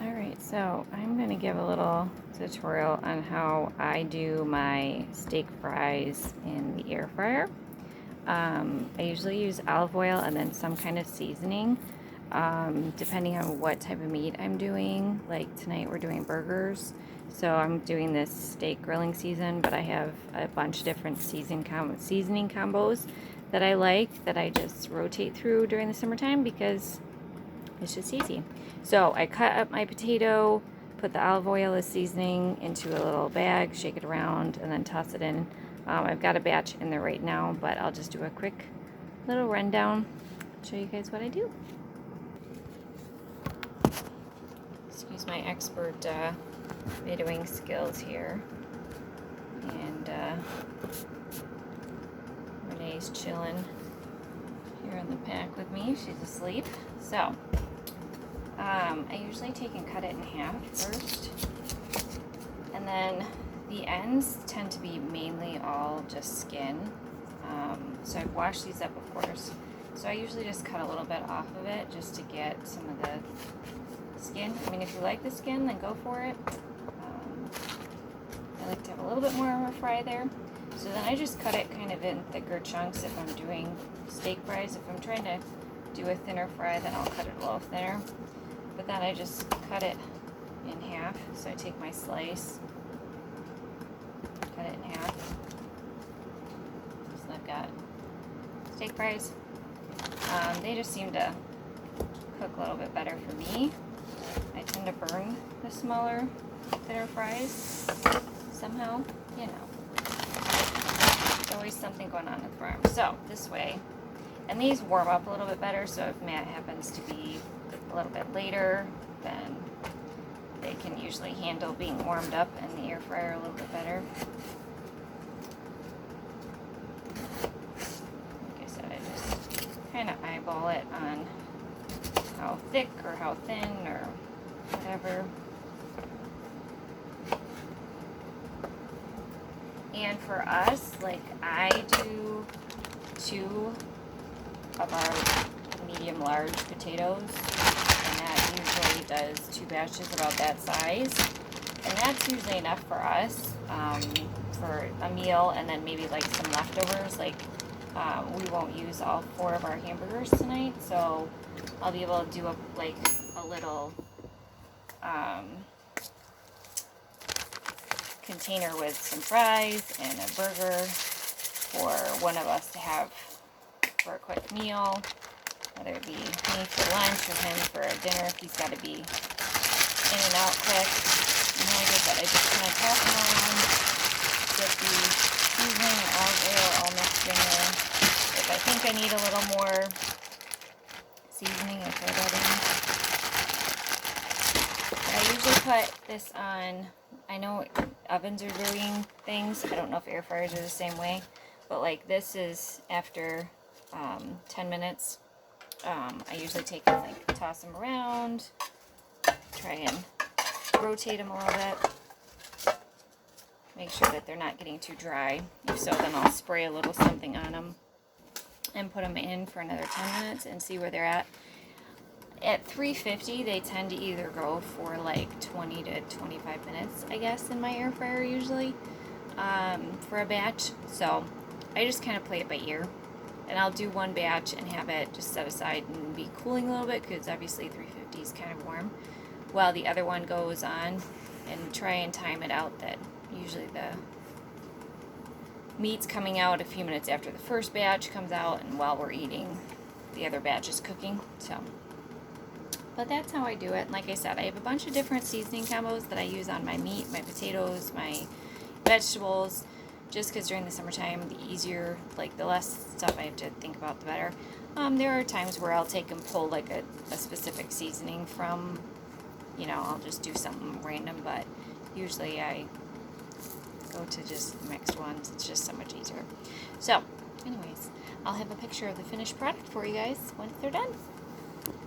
Alright, so I'm going to give a little tutorial on how I do my steak fries in the air fryer. I usually use olive oil and then some kind of seasoning, depending on what type of meat I'm doing. Like tonight we're doing burgers, so I'm doing this steak grilling season, but I have a bunch of different seasoning combos that I like that I just rotate through during the summertime because it's just easy. So I cut up my potato, put the olive oil as seasoning into a little bag, shake it around, and then toss it in. I've got a batch in there right now, but I'll just do a quick little rundown, show you guys what I do. Excuse my expert videoing skills here. And Renee's chilling here in the pack with me. She's asleep. So, I usually take and cut it in half first, and then the ends tend to be mainly all just skin. So I've washed these up, of course. So I usually just cut a little bit off of it just to get some of the skin. I mean, if you like the skin, then go for it. I like to have a little bit more of a fry there. So then I just cut it kind of in thicker chunks if I'm doing steak fries. If I'm trying to do a thinner fry, then I'll cut it a little thinner. But then I just cut it in half. So I take my slice, cut it in half. So I've got steak fries. They just seem to cook a little bit better for me. I tend to burn the smaller, thinner fries somehow, you know. There's always something going on with the farm. So this way, and these warm up a little bit better, so if Matt happens to be a little bit later, then they can usually handle being warmed up in the air fryer a little bit better. Like I said, I just kind of eyeball it on how thick or how thin or whatever. And for us, like I do 2 of our medium large potatoes, and that usually does 2 batches about that size, and that's usually enough for us for a meal, and then maybe like some leftovers. Like we won't use all 4 of our hamburgers tonight, so I'll be able to do a little container with some fries and a burger for one of us to have for a quick meal, whether it be me for lunch or him for dinner if he's got to be in and out quick. And like I said, I just kind of toss them around, get the seasoning and olive oil all mixed in there. If I think I need a little more seasoning, I throw that in. But I usually put this on, I know ovens are doing things, I don't know if air fryers are the same way, but like this is after 10 minutes. I usually take and like toss them around, try and rotate them a little bit, make sure that they're not getting too dry. If so, then I'll spray a little something on them and put them in for another 10 minutes and see where they're at. At 350, they tend to either go for like 20 to 25 minutes, I guess, in my air fryer usually, for a batch. So I just kind of play it by ear. And I'll do one batch and have it just set aside and be cooling a little bit, because obviously 350 is kind of warm, while the other one goes on, and try and time it out that usually the meat's coming out a few minutes after the first batch comes out, and while we're eating, the other batch is cooking. So, but that's how I do it. And like I said, I have a bunch of different seasoning combos that I use on my meat, my potatoes, my vegetables, just because during the summertime, the easier, like the less stuff I have to think about, the better. There are times where I'll take and pull like a specific seasoning from, you know, I'll just do something random, but usually I go to just mixed ones. It's just so much easier. So, anyways, I'll have a picture of the finished product for you guys once they're done.